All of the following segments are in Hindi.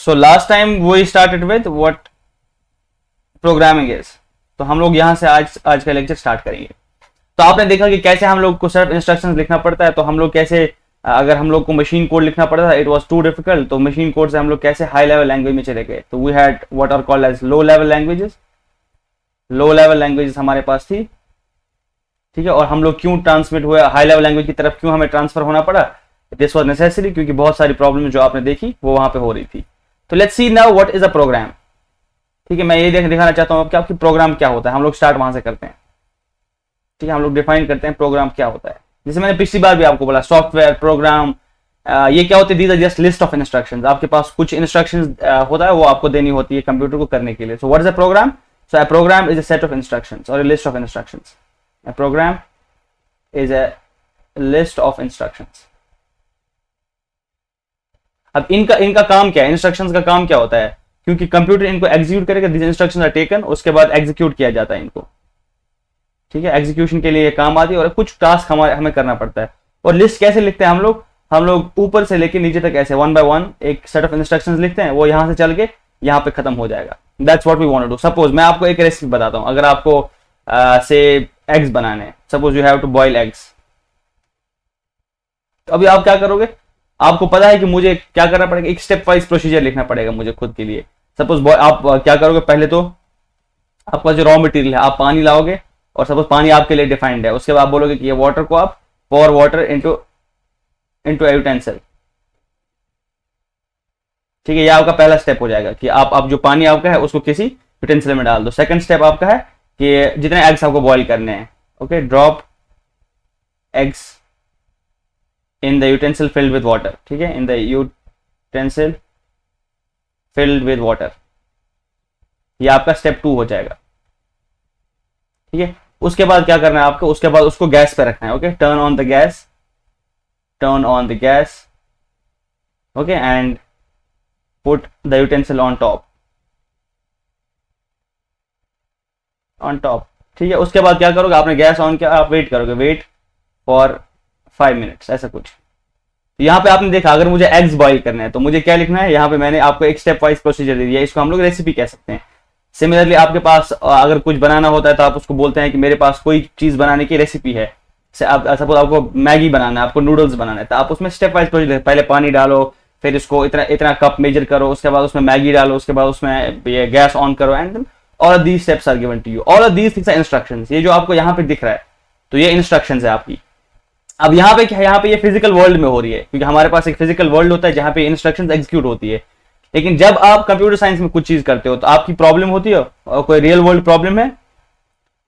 So last time we started with what programming is. तो हम लोग यहाँ से आज का लेक्चर स्टार्ट करेंगे। तो आपने देखा कि कैसे हम लोग को सिर्फ इंस्ट्रक्शंस लिखना पड़ता है। तो हम लोग कैसे, अगर हम लोग को मशीन कोड लिखना पड़ता था, इट वाज टू डिफिकल्ट, तो मशीन कोड से हम लोग कैसे हाई लेवल लैंग्वेज में चले गए। तो we had what are called as low level languages. Low level languages हमारे पास थी, ठीक है। और हम लोग क्यों ट्रांसमिट हुए हाई लेवल लैंग्वेज की तरफ, क्यों हमें ट्रांसफर होना पड़ा, दिस वाज नेसेसरी, क्योंकि बहुत सारी प्रॉब्लम जो आपने देखी वो वहां पे हो रही थी। तो let's see now what is a program, ठीक है। मैं ये दिखाना चाहता हूँ आपकी प्रोग्राम क्या होता है। हम लोग स्टार्ट वहां से करते हैं, ठीक है। हम लोग डिफाइन करते हैं प्रोग्राम क्या होता है। जैसे मैंने पिछली बार भी आपको बोला, सॉफ्टवेयर प्रोग्राम ये क्या होते हैं, these are just list of instructions. आपके पास कुछ इंस्ट्रक्शंस होता है, वो आपको देनी होती है कंप्यूटर को करने के लिए। So what is a program? So a program is a set of instructions और a list of instructions. A program is a list of instructions. अब इनका काम क्या है, इंस्ट्रक्शंस का काम क्या होता है? क्योंकि कंप्यूटर इनको एग्जीक्यूट करेगा, दिस इंस्ट्रक्शंस आर टेकन, उसके बाद एग्जीक्यूट किया जाता है इनको, ठीक है। एग्जीक्यूशन के लिए काम आती है और कुछ टास्क हमें करना पड़ता है। और लिस्ट कैसे लिखते हैं हम लोग ऊपर से लेके नीचे तक ऐसे वन बाय वन एक सेट ऑफ इंस्ट्रक्शंस लिखते हैं, वो यहां से चल के यहाँ पे खत्म हो जाएगा। That's what we want to do. Suppose मैं आपको एक रेसिपी बताता हूँ, अगर आपको से एग्स बनाने हैं, suppose you have to boil eggs. तो अभी आप क्या करोगे, आपको पता है कि मुझे क्या करना पड़ेगा, एक स्टेप वाइज प्रोसीजर लिखना पड़ेगा मुझे खुद के लिए। सपोज आप क्या करोगे, पहले तो आपका जो रॉ मटेरियल है, आप पानी लाओगे, और सपोज पानी आपके लिए डिफाइंड है। उसके बाद आप बोलोगे कि ये वाटर को आप pour वाटर इनटू यूटेंसिल, ठीक है। ये आपका पहला स्टेप हो जाएगा कि आप जो पानी आपका है उसको किसी यूटेंसिल में डाल दो। सेकंड स्टेप आपका है कि जितने एग्स आपको बॉईल करने हैं, okay, drop eggs in the utensil filled with water, ठीक है, in the utensil filled with water. ये आपका स्टेप 2 हो जाएगा, ठीक है। उसके बाद क्या करना है आपको, उसके बाद उसको गैस पे रखना है, okay. Turn on the gas, okay, and put the utensil on top, ठीक है। उसके बाद क्या करोगे, आपने गैस ऑन किया, आप वेट करोगे, वेट फॉर 5 मिनट्स, ऐसा कुछ। यहाँ पे आपने देखा, अगर मुझे एग्स बॉईल करना है तो मुझे क्या लिखना है, यहाँ पे मैंने आपको एक स्टेप वाइज प्रोसीजर दे दिया, इसको हम लोग रेसिपी कह सकते हैं। सिमिलरली आपके पास अगर कुछ बनाना होता है तो आप उसको बोलते हैं कि मेरे पास कोई चीज बनाने की रेसिपी है। सपोज आपको मैगी बनाना है, आपको नूडल्स बनाना है, तो आप उसमें स्टेप वाइज प्रोसीजर, पहले पानी डालो, फिर इसको इतना कप मेजर करो, उसके बाद उसमें मैगी डालो, उसके बाद उसमें ये गैस ऑन करो, and all of these steps are given to you. All of these things are instructions. ये जो आपको यहाँ पे दिख रहा है, तो ये इंस्ट्रक्शंस है आपकी। अब यहाँ पे क्या है, यहाँ पे ये फिजिकल वर्ल्ड में हो रही है, क्योंकि हमारे पास एक फिजिकल वर्ल्ड होता है जहाँ पे इंस्ट्रक्शंस एग्जीक्यूट होती है। लेकिन जब आप कंप्यूटर साइंस में कुछ चीज करते हो तो आपकी प्रॉब्लम होती है, और कोई रियल वर्ल्ड प्रॉब्लम है,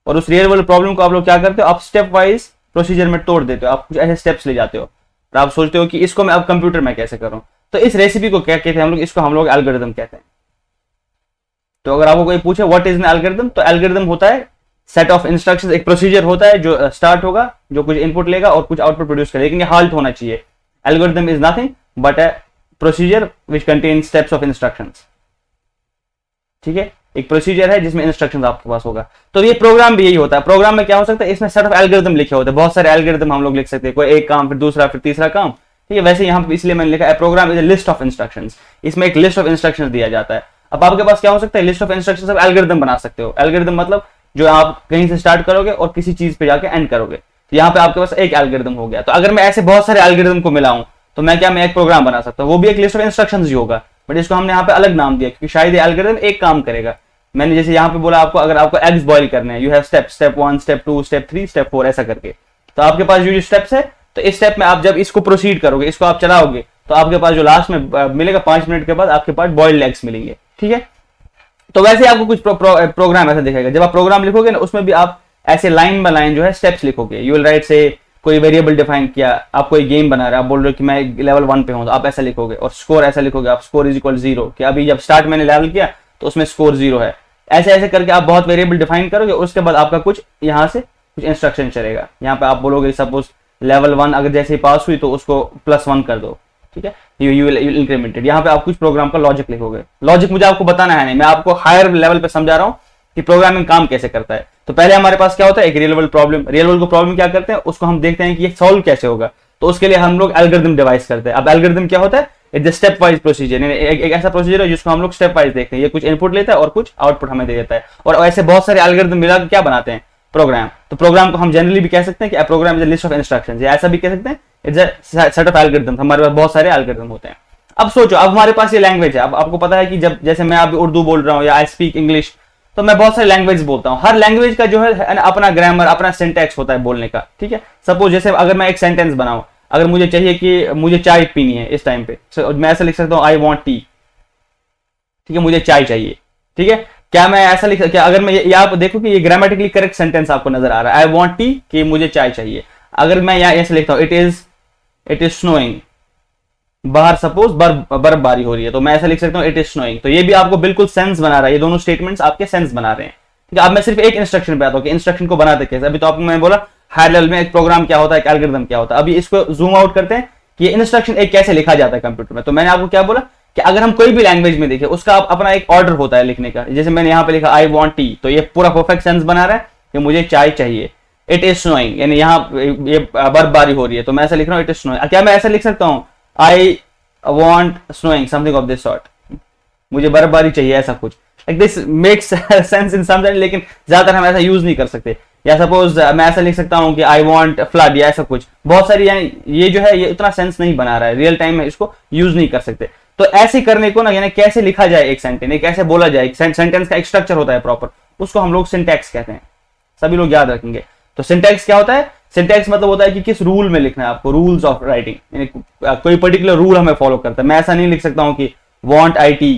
और उस रियल वर्ल्ड प्रॉब्लम को आप लोग क्या करते हो, आप स्टेप वाइज प्रोसीजर में तोड़ देते हो, आप कुछ ऐसे स्टेप्स ले जाते हो, और आप सोचते हो कि इसको मैं अब कंप्यूटर में कैसे करूं। तो इस रेसिपी को क्या कहते हैं हम लोग, इसको हम लोग एल्गोरिथम कहते हैं। तो अगर आपको कोई पूछे व्हाट इज एन एल्गोरिथम, तो एल्गोरिथम होता है सेट ऑफ इंस्ट्रक्शंस, एक प्रोसीजर होता है जो स्टार्ट होगा, जो कुछ इनपुट लेगा और कुछ आउटपुट प्रोड्यूस करेगा, लेकिन ये हाल्ट होना चाहिए। Algorithm is nothing but a procedure which contain steps of instructions, ठीक है। एक प्रोसीजर है जिसमें इंस्ट्रक्शंस आपके पास होगा। तो ये प्रोग्राम भी यही होता है। प्रोग्राम में क्या हो सकता है, इसमें सेट ऑफ एल्गोरिथम लिखे होते हैं, बहुत सारे एल्गोरिथम हम लोग लिख सकते हैं, कोई एक काम, फिर दूसरा, फिर तीसरा काम, ठीक है। वैसे यहाँ पे इसलिए मैंने लिखा है program is a list of instructions. इसमें एक लिस्ट ऑफ इंस्ट्रक्शंस दिया जाता है। अब आपके पास क्या हो सकता है, लिस्ट ऑफ इंस्ट्रक्शंस आप एल्गोरिथम बना सकते हो। एल्गोरिथम मतलब जो आप कहीं से स्टार्ट करोगे और किसी चीज पे जाके एंड करोगे। तो यहाँ पे आपके पास एक एल्गोरिथम हो गया। तो अगर मैं ऐसे बहुत सारे एल्गोरिथम को मिलाऊं तो मैं एक प्रोग्राम बना सकता हूँ, वो भी एक लिस्ट ऑफ इंस्ट्रक्शंस ही होगा, बट इसको हमने यहाँ पे अलग नाम दिया क्योंकि शायद ये एल्गोरिथम एक काम करेगा। मैंने जैसे यहाँ पे बोला आपको, अगर आपको एग्स बॉईल करने हैं, you have step 1, step 2, step 3, step 4, ऐसा करके। तो आपके पास जो स्टेप्स है, तो इस स्टेप में आप जब इसको प्रोसीड करोगे, इसको आप चलाओगे, तो आपके पास जो लास्ट में मिलेगा 5 मिनट के बाद आपके पास बॉइल्ड एग्स मिलेंगे, ठीक है। तो वैसे आपको कुछ प्रोग्राम ऐसा दिखेगा। जब आप प्रोग्राम लिखोगे ना, उसमें भी आप ऐसे लाइन बाय लाइन जो है स्टेप्स लिखोगे। यू विल राइट से कोई वेरिएबल डिफाइन किया, आप कोई गेम बना रहे, आप बोल रहे हो कि मैं लेवल 1 पे हूं, तो आप ऐसा लिखोगे। और स्कोर ऐसा लिखोगे, आप स्कोर इज इक्वल 0, कि अभी जब स्टार्ट मैंने लेवल किया तो उसमें स्कोर 0 है। ऐसे ऐसे करके आप बहुत वेरिएबल डिफाइन करोगे। उसके बाद आपका कुछ यहाँ से कुछ इंस्ट्रक्शन चलेगा। यहाँ पे आप बोलोगे सपोज लेवल 1 अगर जैसे ही पास हुई तो उसको +1 कर दो, ठीक है। You will incremented. यहाँ पे आप कुछ प्रोग्राम का लॉजिक लिखोगे। लॉजिक मुझे आपको बताना है नहीं, मैं आपको हायर लेवल पे समझा रहा हूँ कि प्रोग्रामिंग काम कैसे करता है। तो पहले हमारे पास क्या होता है, एक real world problem. Real world को प्रॉब्लम क्या करते हैं, उसको हम देखते हैं कि ये सॉल्व कैसे होगा। तो उसके लिए हम लोग एल्गोरिथम डिवाइस करते हैं। अब एल्गोरिथम क्या होता है, इट्स स्टेप वाइज प्रोसीजर, एक ऐसा प्रोसीजर है जिसको हम लोग स्टेप वाइज देखते हैं, ये कुछ इनपुट लेता है और कुछ आउटपुट हमें दे देता है, और ऐसे बहुत सारे एल्गोरिथम मिला के क्या बनाते हैं, प्रोग्राम। तो प्रोग्राम को हम जनरली भी कह सकते हैं कि program is a list of instructions, या ऐसा भी कह सकते हैं it's a set of algorithm. हमारे पास बहुत सारे एल्गोरिथम होते हैं। अब सोचो, अब हमारे पास ये लैंग्वेज है, अब आपको पता है कि जब जैसे मैं अभी उर्दू बोल रहा हूँ या आई स्पीक इंग्लिश, तो मैं बहुत सारे लैंग्वेज बोलता हूँ। हर लैंग्वेज का जो है अपना ग्रामर, अपना सिंटैक्स होता है बोलने का, ठीक है। सपोज जैसे अगर मैं एक सेंटेंस बनाऊं, अगर मुझे चाहिए कि मुझे चाय पीनी है इस टाइम पे, मैं ऐसा लिख सकता हूँ आई वॉन्ट टी, ठीक है, मुझे चाय चाहिए, ठीक है। क्या मैं ऐसा लिख सकता, अगर मैं ये आप देखो कि ये ग्रामेटिकली करेक्ट सेंटेंस आपको नजर आ रहा है, आई वॉन्ट टी, कि मुझे चाय चाहिए। अगर मैं यहाँ ऐसे लिखता हूँ इट इज स्नोइंग, बाहर सपोज बर्फबारी हो रही है, तो मैं ऐसा लिख सकता हूँ इट इज स्नोइंग। तो ये भी आपको बिल्कुल सेंस बना रहा है, ये दोनों स्टेटमेंट्स आपके सेंस बना रहे हैं, ठीक है। अब मैं सिर्फ एक इंस्ट्रक्शन पे आता हूँ कि इंस्ट्रक्शन को बनाते कैसे। अभी तो आपको मैं बोला हाई लेवल में एक प्रोग्राम क्या होता है, एक एल्गोरिथम क्या होता है। अभी इसको जूम आउट करते हैं कि ये इंस्ट्रक्शन एक कैसे लिखा जाता है कंप्यूटर में। तो मैंने आपको क्या बोला कि अगर हम कोई भी लैंग्वेज में देखें, उसका अपना एक ऑर्डर होता है लिखने का। जैसे मैंने यहाँ पे लिखा आई वॉन्ट टी, तो ये पूरा परफेक्ट सेंस बना रहा है कि मुझे चाय चाहिए। इट इज स्नोइंग, यानी यहाँ ये बर्फबारी हो रही है, तो मैं ऐसा लिख रहा हूँ इट इज स्नोइंग। क्या मैं ऐसा लिख सकता हूँ I want snowing something of this sort, मुझे बर्फबारी चाहिए, ऐसा कुछ like this makes sense in some time, लेकिन ज्यादातर हम ऐसा यूज नहीं कर सकते। या सपोज मैं ऐसा लिख सकता हूँ कि आई वॉन्ट फ्लड, या ऐसा कुछ, बहुत सारी, यानी ये जो है ये उतना सेंस नहीं बना रहा है, रियल टाइम में इसको यूज नहीं कर सकते। तो ऐसे करने को ना, यानी कैसे लिखा जाए एक सेंटेंस, कैसे बोला जाए, एक सेंटेंस का एक स्ट्रक्चर होता है प्रॉपर, उसको हम लोग सिंटैक्स कहते हैं, सभी लोग याद रखेंगे। तो सिंटैक्स क्या होता है, सिंटैक्स मतलब होता है कि किस रूल में लिखना है आपको, रूल्स ऑफ राइटिंग, यानी कोई पर्टिकुलर रूल हमें फॉलो करता है। मैं ऐसा नहीं लिख सकता हूँ कि वॉन्ट आई टी,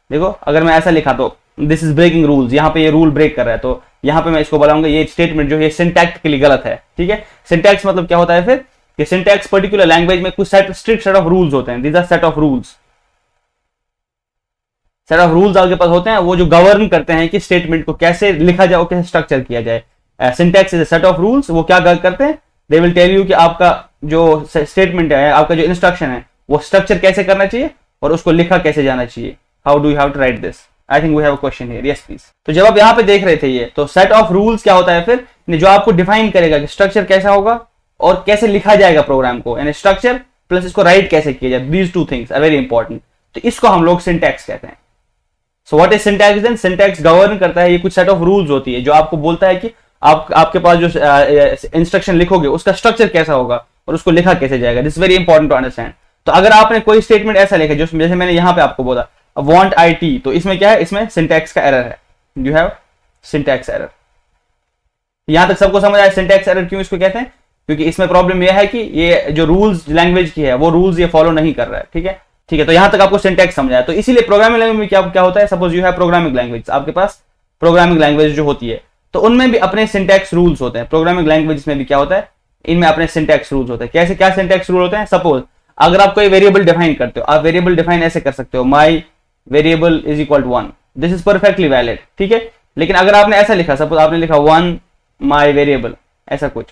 देखो अगर मैं ऐसा लिखा तो दिस इज ब्रेकिंग रूल्स, यहाँ पे ये रूल ब्रेक कर रहा है, तो यहाँ पे मैं इसको बोलाऊंगा ये स्टेटमेंट जो है सिंटैक्टिकली गलत है, ठीक है। सिंटैक्स मतलब क्या होता है फिर कि सिंटैक्स पर्टिकुलर लैंग्वेज में कुछ स्ट्रिक्ट सेट ऑफ रूल्स होते हैं, these are set of rules, set of rules आपके पास होते हैं, वो जो गवर्न करते हैं कि स्टेटमेंट को कैसे लिखा जाए, कैसे स्ट्रक्चर किया जाए। Syntax is a set of rules, वो क्या करते हैं, दे विल टेल यू कि आपका जो स्टेटमेंट है, आपका जो इंस्ट्रक्शन है, वो स्ट्रक्चर कैसे करना चाहिए और उसको लिखा कैसे जाना चाहिए। How do you have to write this, I think we have a question here, yes please. तो जब आप यहाँ पे देख रहे थे ये, तो सेट ऑफ रूल्स क्या होता है फिर, जो आपको डिफाइन करेगा कि स्ट्रक्चर कैसा होगा और कैसे लिखा जाएगा प्रोग्राम को, यानी स्ट्रक्चर प्लस इसको राइट कैसे किया जाए, these two things are very important. तो इसको हम लोग सिंटैक्स कहते हैं। So what is syntax then, syntax govern करता है, ये कुछ सेट ऑफ रूल्स होती है जो आपको बोलता है कि आपके पास जो इंस्ट्रक्शन लिखोगे उसका स्ट्रक्चर कैसा होगा और उसको लिखा कैसे जाएगा। This very important to understand. तो अगर आपने कोई स्टेटमेंट ऐसा लिखा जो जैसे मैंने यहाँ पे आपको बोला वांट आई टी, तो इसमें क्या है, इसमें सिंटैक्स का एरर है, यू हैव सिंटैक्स एरर। यहां तक सबको समझ आया सिंटैक्स एरर क्यों इसको कहते हैं, क्योंकि इसमें प्रॉब्लम यह है कि ये जो रूल्स लैंग्वेज की है वो रूल्स ये फॉलो नहीं कर रहा है, ठीक है। ठीक है, तो यहां तक आपको सिंटैक्स समझ आया। तो इसीलिए प्रोग्रामिंग लैंग्वेज में क्या होता है, suppose you have programming language, आपके पास प्रोग्रामिंग लैंग्वेज जो होती है तो उनमें भी अपने सिंटैक्स रूल्स होते हैं। प्रोग्रामिंग लैंग्वेज में भी क्या होता है, इनमें अपने सिंटैक्स रूल्स होते हैं। कैसे, क्या सिंटैक्स रूल होते हैं, सपोज अगर आप कोई वेरिएबल डिफाइन करते हो, आप वेरिएबल डिफाइन ऐसे कर सकते हो, my variable is equal to 1, this is perfectly valid, ठीक है। लेकिन अगर आपने ऐसा लिखा, सपोज आपने लिखा 1 माई वेरिएबल, ऐसा कुछ,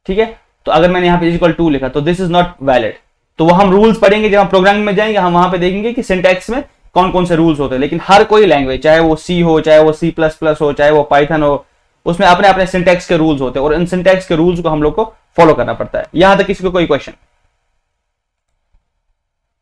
ठीक है, तो अगर मैंने यहाँ पे इज इक्वल 2 लिखा तो दिस इज नॉट वैलिड। तो वो हम रूल्स पढ़ेंगे जब हम प्रोग्रामिंग में जाएंगे, हम वहां पे देखेंगे कि सिंटैक्स में कौन कौन से रूल्स होते हैं। लेकिन हर कोई लैंग्वेज, चाहे वो सी हो, चाहे वो C++ हो, चाहे वो पाइथन हो, उसमें अपने अपने सिंटैक्स के रूल्स होते हैं और इन सिंटैक्स के रूल्स को हम लोग को फॉलो करना पड़ता है। यहां तक किसी को कोई क्वेश्चन?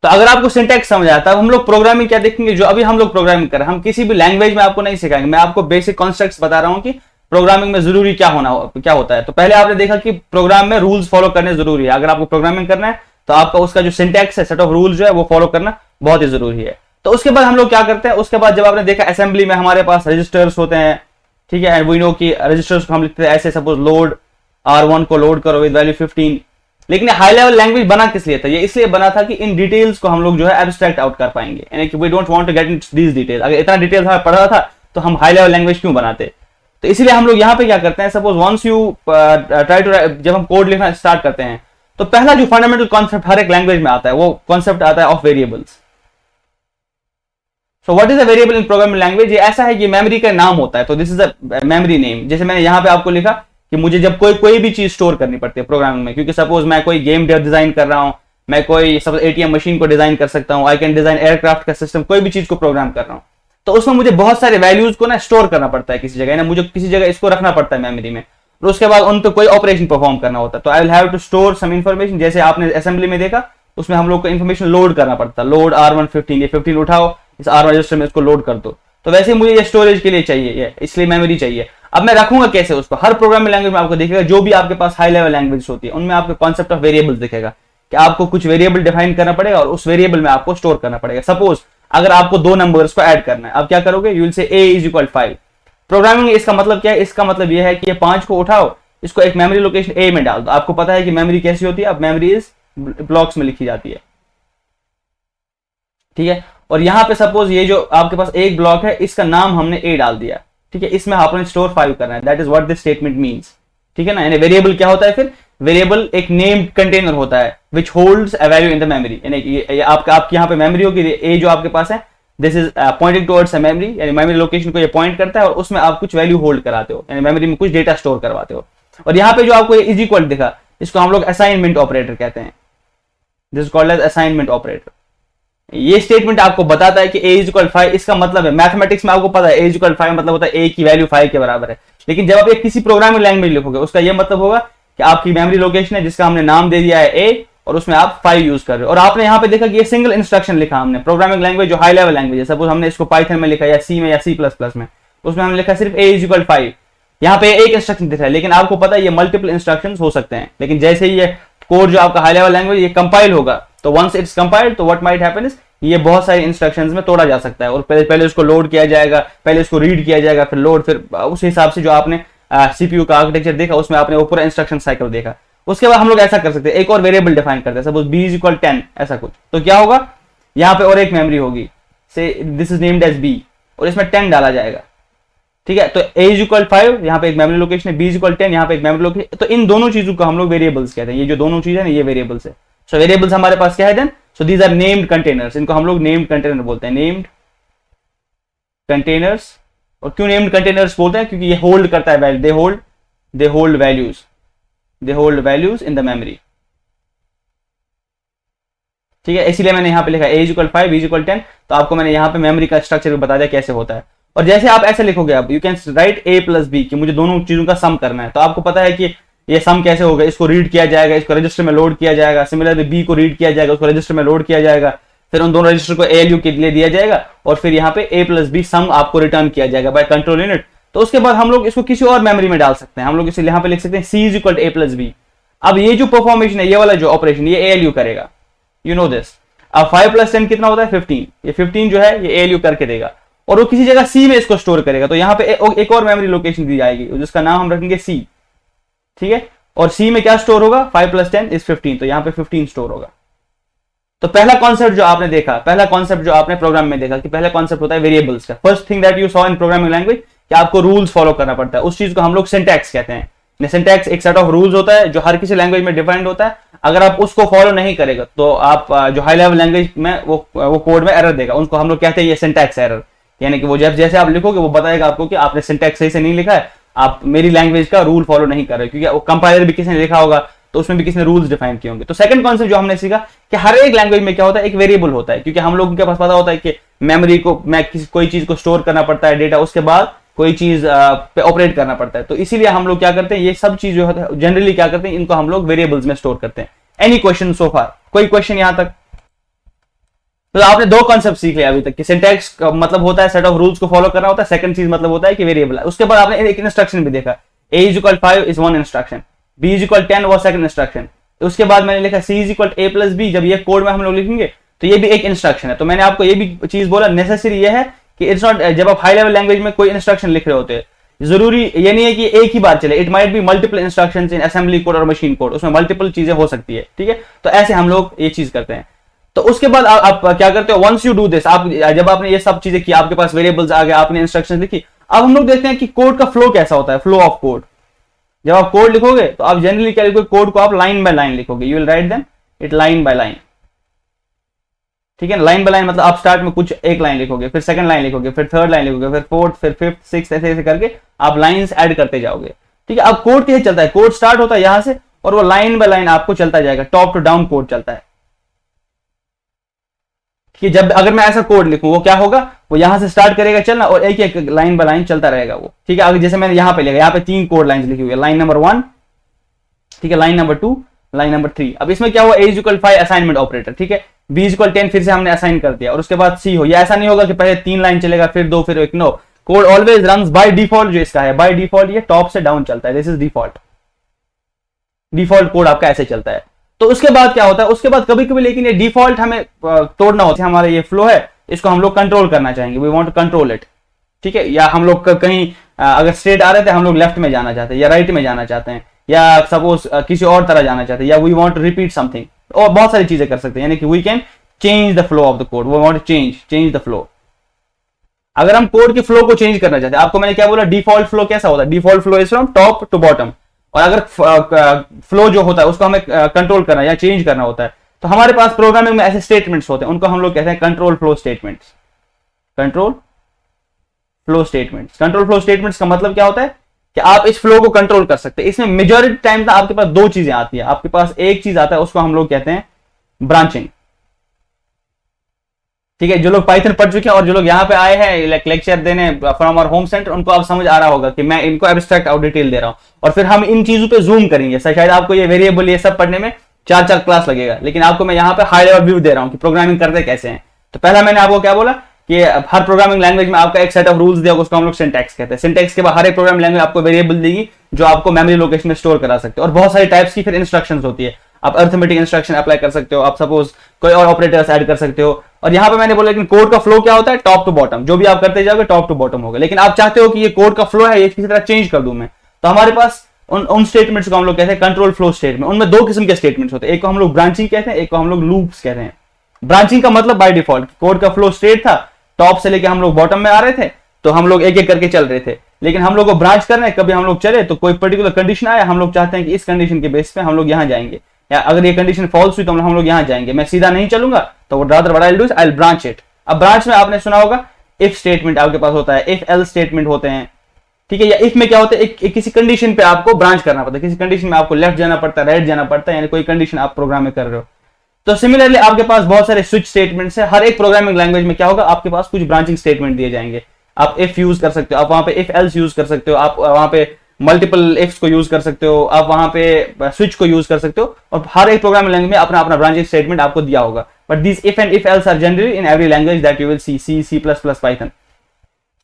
तो अगर आपको सिंटैक्स समझ आता है, हम लोग प्रोग्रामिंग क्या देखेंगे, जो अभी हम लोग प्रोग्रामिंग कर रहे हैं, हम किसी भी लैंग्वेज में आपको नहीं सिखाएंगे, मैं आपको बेसिक कॉन्सेप्ट्स बता रहा हूं कि प्रोग्रामिंग में जरूरी क्या होता है। तो पहले आपने देखा कि प्रोग्राम में रूल्स फॉलो करने जरूरी है। अगर आपको प्रोग्रामिंग करना है तो आपका उसका जो सिंटैक्स है, सेट ऑफ रूल्स जो है वो फॉलो करना बहुत ही जरूरी है। तो उसके बाद हम लोग क्या करते हैं, उसके बाद जब आपने देखा असेंबली में हमारे पास रजिस्टर्स होते हैं, ठीक है, एंड वी नो कि रजिस्टर्स को हम लिखते हैं ऐसे, सपोज लोड R1 को लोड करो विद वैल्यू 15। लेकिन हाई लेवल लैंग्वेज बना किस लिए था, ये इसलिए बना था कि इन डिटेल्स को हम लोग जो है एब्स्ट्रैक्ट आउट कर पाएंगे, यानी कि we don't want to get into these details. अगर इतना डिटेल्स हमें पढ़ा था तो हम हाई लेवल लैंग्वेज क्यों बनाते। तो इसलिए हम लोग यहाँ पे क्या करते हैं, suppose once you try to, जब हम कोड लिखना स्टार्ट करते हैं तो पहला जो फंडामेंटल कॉन्सेप्ट हर एक लैंग्वेज में आता है वो कॉन्सेप्ट आता है of variables. So what is a variable in programming language, ये ऐसा है कि मेमोरी का नाम होता है, तो this is a memory name. जैसे मैंने यहाँ पे आपको लिखा कि मुझे जब कोई भी चीज स्टोर करनी पड़ती है प्रोग्रामिंग में, क्योंकि सपोज मैं कोई गेम डिजाइन कर रहा हूं, मैं कोई सपोज ATM मशीन को डिजाइन कर सकता हूं, आई कैन डिजाइन एयरक्राफ्ट का सिस्टम, कोई भी चीज को प्रोग्राम कर रहा हूं, तो उसमें मुझे बहुत सारे वैल्यूज को ना स्टोर करना पड़ता है किसी जगह, ना मुझे किसी जगह इसको रखना पड़ता है मेमोरी में, और उसके बाद उन पर कोई ऑपरेशन परफॉर्म करना होता है। तो I will have to store some information. जैसे आपने असेंबली में देखा उसमें हम लोग को इन्फॉर्मेशन लोड करना पड़ता है, लोड R115, ये 15 उठाओ, इस R1 रजिस्टर में इसको लोड कर दो। तो वैसे मुझे ये स्टोरेज के लिए चाहिए, इसलिए मेमोरी चाहिए। अब मैं रखूंगा कैसे उसको? हर प्रोग्रामिंग लैंग्वेज में आपको दिखेगा, जो भी आपके पास हाई लेवल लैंग्वेज होती है उनमें आपको कॉन्सेप्ट ऑफ वेरिएबल्स दिखेगा कि आपको कुछ वेरिएबल डिफाइन करना पड़ेगा और उस वेरिएबल में आपको स्टोर करना पड़ेगा। सपोज अगर आपको 2 नंबर्स को ऐड करना है, आप क्या करोगे? You will say a is equal 5। Programming में इसका मतलब क्या है? इसका मतलब यह है कि ये 5 को उठाओ, इसको एक मेमोरी लोकेशन a में डाल दो। आपको पता है कि मेमोरी कैसी होती है? अब मेमोरी इज ब्लॉक्स में लिखी जाती है, ठीक है। और यहां पे सपोज ये जो आपके पास एक ब्लॉक है, इसका नाम हमने a डाल दिया, ठीक है। इसमें आपने स्टोर 5 करना है, that is what this statement means, ठीक है ना। यानी वेरिएबल क्या होता है फिर? वेरिएबल एक नेम्ड कंटेनर होता है विच holds a value in the memory. यानी ये आपकी यहाँ पे मेमोरी होगी, ए जो आपके पास है, this is pointing towards a memory, यानी मेमोरी लोकेशन को ये पॉइंट करता है और उसमें आप कुछ वैल्यू होल्ड कराते हो, यानी मेमोरी में कुछ डेटा स्टोर करवाते हो। और यहाँ पे जो आपको इज इक्वल दिखा, इसको हम लोग असाइनमेंट ऑपरेटर कहते हैं, this is called as assignment operator. ये स्टेटमेंट आपको बताता है कि a इज इक्वल 5, इसका मतलब है मैथमेटिक्स में आपको पता है a इज इक्वल 5 मतलब होता है a की वैल्यू 5 के बराबर है। लेकिन जब आप एक किसी प्रोग्रामिंग लैंग्वेज लिखोगे, उसका ये मतलब होगा कि आपकी मेमोरी लोकेशन है जिसका हमने नाम दे दिया है a, और उसमें आप 5 यूज कर रहे हो। और आपने यहाँ पे देखा कि ये सिंगल इंस्ट्रक्शन लिखा हमने। प्रोग्रामिंग लैंग्वेज जो हाई लेवल लैंग्वेज है, सपोज हमने इसको पाइथन में लिखा या सी में या C++ में, उसमें हमने लिखा सिर्फ a इज इक्वल 5। यहाँ पे एक इंस्ट्रक्शन दिख रहा है, लेकिन आपको पता है ये मल्टीपल इंस्ट्रक्शंस हो सकते हैं। लेकिन जैसे ही ये कोड जो आपका हाई लेवल लैंग्वेज ये कंपाइल होगा, तो वंस इट्स कंपाइल्ड, तो व्हाट माइट हैपन इज ये बहुत सारे इंस्ट्रक्शंस में तोड़ा जा सकता है। और पहले उसको लोड किया जाएगा, पहले उसको रीड किया जाएगा, फिर लोड, फिर उस हिसाब से जो आपने सीपीयू का आर्किटेक्चर देखा उसमें आपने वो पूरा इंस्ट्रक्शन साइकिल देखा। उसके बाद हम लोग ऐसा कर सकते हैं, एक और वेरिएबल डिफाइन करते हैं, सपोज b इज इक्वल 10 ऐसा कुछ। तो क्या होगा? यहाँ पे और एक मेमोरी होगी, say this is named as b, और इसमें 10 डाला जाएगा, ठीक है। तो a इज इक्वल 5, यहाँ पे एक मेमोरी लोकेशन है, b इज इक्वल 10, यहाँ पे एक मेमोरी लोकेशन। तो इन दोनों चीजों को हम लोग वेरिएबल्स कहते हैं। ये जो दोनों चीज है ना, ये वेरिएबल्स है। सो वेरिएबल्स हमारे पास क्या है then? So these are named containers, इनको हम लोग नेम्ड कंटेनर बोलते हैं, नेम्ड कंटेनर्स। और क्यों नेम्ड कंटेनर्स बोलते हैं? क्योंकि ये होल्ड करता है value, they hold values in the memory, ठीक है। इसीलिए मैंने यहाँ पे लिखा a is equal 5, b is equal 10। तो आपको मैंने यहाँ पे मेमोरी का स्ट्रक्चर भी बता दिया कैसे होता है। और जैसे आप ऐसे लिखोगे, आप you can write a plus b, कि मुझे दोनों चीजों का सम करना है। तो आपको पता है कि ये सम कैसे होगा? इसको रीड किया जाएगा, इसको रजिस्टर में लोड किया जाएगा, सिमिलरली बी को रीड किया जाएगा, उसको रजिस्टर में लोड किया जाएगा, फिर उन दोनों रजिस्टर को ALU के लिए दिया जाएगा, और फिर यहाँ पे a प्लस बी सम आपको रिटर्न किया जाएगा बाय कंट्रोल यूनिट। तो उसके बाद हम लोग इसको किसी और मेमोरी में डाल सकते हैं। हम लोग इसे यहाँ पे लिख सकते हैं c is equal a plus B. अब ये जो परफॉर्मेशन है, ये वाला जो ऑपरेशन, ये ALU करेगा, यू नो दिस। अब 5 प्लस 10 कितना होता है? 15। ये 15 जो है ये ALU करके देगा, और वो किसी जगह C में इसको स्टोर करेगा। तो यहाँ पे एक और मेमोरी लोकेशन दी जाएगी जिसका नाम हम रखेंगे C, ठीक है। और C में क्या स्टोर होगा? 5 प्लस 10 इज 15, तो यहाँ पे 15 स्टोर होगा। तो पहला कॉन्सेप्ट जो आपने देखा, पहला कॉन्सेप्ट जो आपने प्रोग्राम में देखा कि पहला कॉन्सेप्ट होता है वेरिएबल्स का। First thing that you saw in programming language कि आपको रूल्स फॉलो करना पड़ता है। उस चीज को हम लोग सिंटैक्स कहते हैं। सिंटैक्स एक सेट ऑफ रूल्स होता है जो हर किसी लैंग्वेज में डिफाइंड होता है। अगर आप उसको फॉलो नहीं करेगा तो आप जो हाई लेवल लैंग्वेज में वो कोड में एरर देगा, उनको हम लोग कहते हैं ये सिंटैक्स एरर। यानी कि वो जैसे आप लिखोगे वो बताएगा आपको कि आपने सिंटैक्स सही से नहीं लिखा है, आप मेरी लैंग्वेज का रूल फॉलो नहीं कर रहे, क्योंकि वो कंपाइलर भी किसी ने लिखा होगा तो उसमें भी किसी ने रूल्स डिफाइन किए होंगे। तो सेकंड कॉन्सेप्ट जो हमने सीखा कि हर एक लैंग्वेज में क्या होता है, एक वेरिएबल होता है, क्योंकि हम लोगों के पास पता होता है कि मेमोरी को कोई चीज को स्टोर करना पड़ता है डेटा, उसके बाद कोई चीज पे ऑपरेट करना पड़ता है। तो इसीलिए हम लोग क्या करते हैं, ये सब चीज जो है जनरली क्या करते हैं, इनको हम लोग वेरिएबल्स में स्टोर करते हैं। एनी क्वेश्चन सो फार? कोई क्वेश्चन यहां तक? तो आपने 2 कॉन्सेप्ट सीख लिया अभी तक कि सिंटैक्स का मतलब होता है सेट ऑफ रूल्स को फॉलो करना होता है, सेकंड चीज मतलब होता है कि वेरिएबल है। उसके बाद आपने एक इंस्ट्रक्शन भी देखा, a is equal 5 is one instruction, b is equal 10 वो सेकंड इंस्ट्रक्शन। तो उसके बाद मैंने लिखा c is equal a plus b। जब ये कोड में हम लोग लिखेंगे तो ये भी एक इंस्ट्रक्शन है। तो मैंने आपको ये भी चीज बोला, नेसेसरी ये है कि इट्स नॉट, जब आप हाई लेवल लैंग्वेज में कोई इंस्ट्रक्शन लिख रहे होते हैं, जरूरी ये नहीं है कि एक ही बार चले, it might be multiple instructions in assembly code और मशीन कोड, उसमें मल्टीपल चीजें हो सकती है, ठीक है। तो ऐसे हम लोग ये चीज करते हैं। तो उसके बाद आप क्या करते हो, वंस यू डू दिस, आप जब आपने ये सब चीजें की, आपके पास वेरिएबल्स आ गए, आपने इंस्ट्रक्शंस लिखी, अब हम लोग देखते हैं कि कोड का फ्लो कैसा होता है, फ्लो ऑफ कोड। जब आप कोड लिखोगे तो आप जनरली क्या लिखोगे, कोड को आप लाइन बाय लाइन लिखोगे, you will write them it line by line, ठीक है। लाइन बाय लाइन मतलब आप स्टार्ट में कुछ एक लाइन लिखोगे, फिर सेकंड लाइन लिखोगे, फिर थर्ड लाइन लिखोगे, फिर फोर्थ, फिर फिफ्थ, सिक्स्थ, ऐसे ऐसे करके आप लाइंस ऐड करते जाओगे, ठीक है। अब कोड कैसे चलता है, कोड स्टार्ट होता है यहां से और वो लाइन बाय लाइन आपको चलता जाएगा, टॉप टू डाउन कोड चलता है। कि जब अगर मैं ऐसा कोड लिखूं वो क्या होगा, वो यहां से स्टार्ट करेगा चलना और एक एक लाइन बाय लाइन चलता रहेगा वो, ठीक है। अगर जैसे मैंने यहां पे लिखा, यहाँ पे 3 कोड लाइंस लिखी हुई है, लाइन नंबर 1, ठीक है, लाइन नंबर 2, लाइन नंबर 3। अब इसमें क्या हुआ, a इक्वल 5 असाइनमेंट ऑपरेटर, ठीक है, b इक्वल 10 फिर से हमने असाइन कर दिया, और उसके बाद c हो। ये ऐसा नहीं होगा कि पहले 3 लाइन चलेगा फिर 2 फिर 1, no, code always runs by default. जो इसका है बाय डिफॉल्ट ये टॉप से डाउन चलता है, this is default, default code आपका ऐसे चलता है। तो उसके बाद क्या होता है, उसके बाद कभी कभी लेकिन ये डिफॉल्ट हमें तोड़ना होता है। हमारा ये फ्लो है, इसको हम लोग कंट्रोल करना चाहेंगे, we want to control it, ठीक है, या हम लोग कहीं अगर स्ट्रेट आ रहे थे हम लोग लेफ्ट में जाना चाहते हैं या राइट में जाना चाहते हैं, या सपोज किसी और तरह जाना चाहते हैं, या we want to repeat something, और बहुत सारी चीजें कर सकते हैं, यानी कि we can change the flow of the code, we want to change the flow. अगर हम कोड के फ्लो को चेंज करना चाहते हैं, आपको मैंने क्या बोला, डिफॉल्ट फ्लो कैसा होता है, default flow is from top to bottom, और अगर फ्लो जो होता है उसको हमें कंट्रोल करना या चेंज करना होता है, तो हमारे पास प्रोग्रामिंग में ऐसे स्टेटमेंट्स होते हैं, उनको हम लोग कहते हैं control flow statements. Control flow statements, control flow statements का मतलब क्या होता है कि आप इस फ्लो को कंट्रोल कर सकते हैं। इसमें मेजॉरिटी टाइम आपके पास दो चीजें आती है, आपके पास एक चीज आता है उसको हम लोग कहते हैं ब्रांचिंग, ठीक है। जो लोग पाइथन पढ़ चुके हैं और जो लोग यहाँ पे आए हैं लेक्चर देने फ्रॉम आवर होम सेंटर, उनको आप समझ आ रहा होगा कि मैं इनको एब्स्ट्रैक्ट और डिटेल दे रहा हूं, और फिर हम इन चीजों पे जूम करेंगे। शायद आपको ये वेरिएबल ये सब पढ़ने में 4 क्लास लगेगा, लेकिन आपको मैं यहाँ पे हाई लेवल व्यू दे रहा हूँ कि प्रोग्रामिंग करते कैसे हैं। तो पहला मैंने आपको क्या बोला कि हर प्रोग्रामिंग लैंग्वेज में आपका एक सेट ऑफ रूल्स दिया, उसको हम लोग सिंटैक्स कहते हैं। सिंटैक्स के बाद हर एक प्रोग्रामिंग लैंग्वेज आपको वेरिएबल देगी जो आपको मेमोरी लोकेशन में स्टोर करा सकते हो, और बहुत सारी टाइप्स की फिर इंस्ट्रक्शंस होती है। आप अर्थमेटिक इंस्ट्रक्शन अप्लाई कर सकते हो, आप सपोज कोई और ऑपरेटर्स ऐड कर सकते हो। और यहाँ पे मैंने बोला लेकिन कोड का फ्लो क्या होता है, टॉप टू बॉटम, जो भी आप करते जाओगे टॉप टू बॉटम होगा। लेकिन आप चाहते हो कि ये कोड का फ्लो है ये किसी तरह चेंज कर दूं मैं, तो हमारे पास उन स्टेटमेंट्स को हम लोग कहते हैं कंट्रोल फ्लो स्टेटमेंट। उनमें दो किस्म के स्टेटमेंट्स होते हैं, एक को हम लोग ब्रांचिंग कहते हैं, एक को हम लोग लूप्स कहते हैं। ब्रांचिंग का मतलब बाय डिफॉल्ट कोड का फ्लो स्ट्रेट था, टॉप से लेके हम लोग बॉटम में आ रहे थे, तो हम लोग एक एक करके चल रहे थे। लेकिन हम लोग को ब्रांच करना है, कभी हम लोग चले तो कोई पर्टिकुलर कंडीशन आया, हम लोग चाहते हैं कि इस कंडीशन के बेस पे हम लोग यहाँ जाएंगे, या अगर ये कंडीशन फॉल्स हुई तो हम लोग यहाँ जाएंगे, मैं सीधा नहीं चलूंगा, तो rather what I will do is I will branch it. अब ब्रांच में आपने सुना होगा इफ स्टेटमेंट आपके पास होता है, इफ एल्स स्टेटमेंट होते हैं, ठीक है। या इफ में क्या होता है, एक किसी कंडीशन पे आपको ब्रांच करना पड़ता है, किसी कंडीशन में आपको लेफ्ट जाना पड़ता है, राइट जाना पड़ता है, यानी कोई कंडीशन आप प्रोग्राम में कर रहे हो। तो सिमिलरली आपके पास बहुत सारे स्विच स्टेटमेंट्स है। हर एक प्रोग्रामिंग लैंग्वेज में क्या होगा, आपके पास कुछ ब्रांचिंग स्टेटमेंट दिए जाएंगे। आप इफ यूज कर सकते हो, आप वहां पे इफ एल्स यूज कर सकते हो, आप वहां पे मल्टीपल इफ्स को यूज कर सकते हो, आप वहां पे स्विच को यूज कर सकते हो, और हर एक प्रोग्रामिंग लैंग्वेज में अपना अपना ब्रांचिंग स्टेटमेंट आपको दिया होगा। But this if and if else are generally in every language that you will see, C plus plus, Python.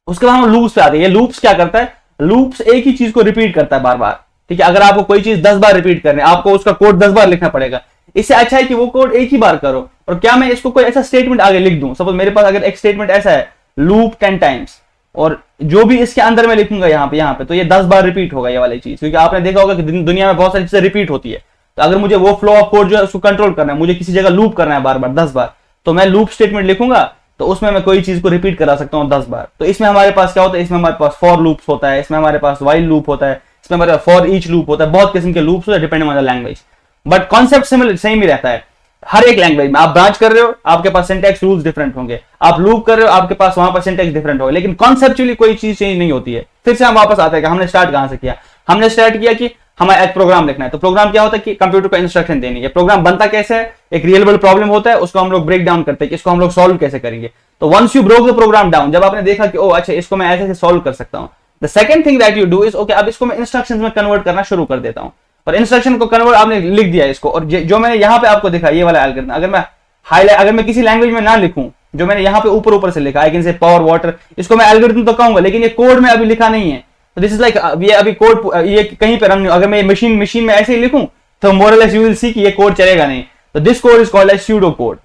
उसके बाद हम लूप्स पे आते हैं। ये लूप्स क्या करता है, लूप्स एक ही चीज को रिपीट करता है बार बार, ठीक है। अगर आपको कोई चीज 10 बार रिपीट करनी है, आपको उसका कोड 10 बार लिखना पड़ेगा। इससे अच्छा है कि वो कोड एक ही बार करो। और क्या मैं इसको कोई ऐसा स्टेटमेंट आगे लिख दूं, सपोज मेरे पास अगर एक स्टेटमेंट ऐसा है लूप 10 टाइम्स, और जो भी इसके अंदर मैं लिखूंगा यहाँ पे तो ये 10 बार रिपीट होगा ये वाली चीज, क्योंकि आपने देखा होगा कि दुनिया में बहुत सारी चीजें रिपीट होती है। तो अगर मुझे वो फ्लो ऑफ कोड जो है उसको कंट्रोल करना है, मुझे किसी जगह लूप करना है बार बार 10 बार, तो मैं लूप स्टेटमेंट लिखूंगा, तो उसमें मैं कोई चीज को रिपीट करा सकता हूँ 10 बार। तो इसमें हमारे पास क्या होता है, इसमें हमारे पास फॉर लूप्स होता है, इसमें हमारे पास वाइल लूप होता है, इसमें हमारे पास फॉर ईच लूप होता है, बहुत किस्म के लूप्स होते हैं depending on the language. But concept same ही रहता है हर एक लैंग्वेज में। आप ब्रांच कर रहे हो, आपके पास सिंटैक्स रूल्स डिफरेंट होंगे, आप लूप कर रहे हो, आपके पास वहां पर सिंटैक्स डिफरेंट होगा, लेकिन कॉन्सेप्चुअली कोई चीज चेंज नहीं होती है। फिर से हम वापस आते हैं कि हमने स्टार्ट कहां से किया, हमने स्टार्ट किया कि हमें एक प्रोग्राम लिखना है। तो प्रोग्राम क्या होता है कि कंप्यूटर को इंस्ट्रक्शन देनी है। प्रोग्राम बनता कैसे है, एक रियल वर्ल्ड प्रॉब्लम होता है, उसको हम लोग ब्रेक डाउन करते हैं कि इसको हम लोग सॉल्व कैसे करेंगे। तो once you broke the program down, जब आपने देखा कि ओ अच्छा इसको मैं ऐसे सॉल्व कर सकता हूं, the second thing that you do is okay अब इसको मैं इंस्ट्रक्शंस में कन्वर्ट करना शुरू कर देता हूं। और इंस्ट्रक्शन को कन्वर्ट आपने लिख दिया इसको, और जो मैंने यहाँ पे आपको दिखा ये वाला एल्गोरिथम, अगर मैं किसी लैंग्वेज में ना लिखूं, जो मैंने यहाँ पे ऊपर से लिखा I can say power water, इसको मैं एल्गोरिथम तो कहूंगा, लेकिन ये कोड में अभी लिखा नहीं है। तो दिस इज लाइक ये अभी कोड ये कहीं पे रन नहीं। अगर मैं ये मशीन में ऐसे ही लिखूं तो मोर और लेस यू विल सी कि ये कोड चलेगा नहीं। तो this code is called as pseudo code.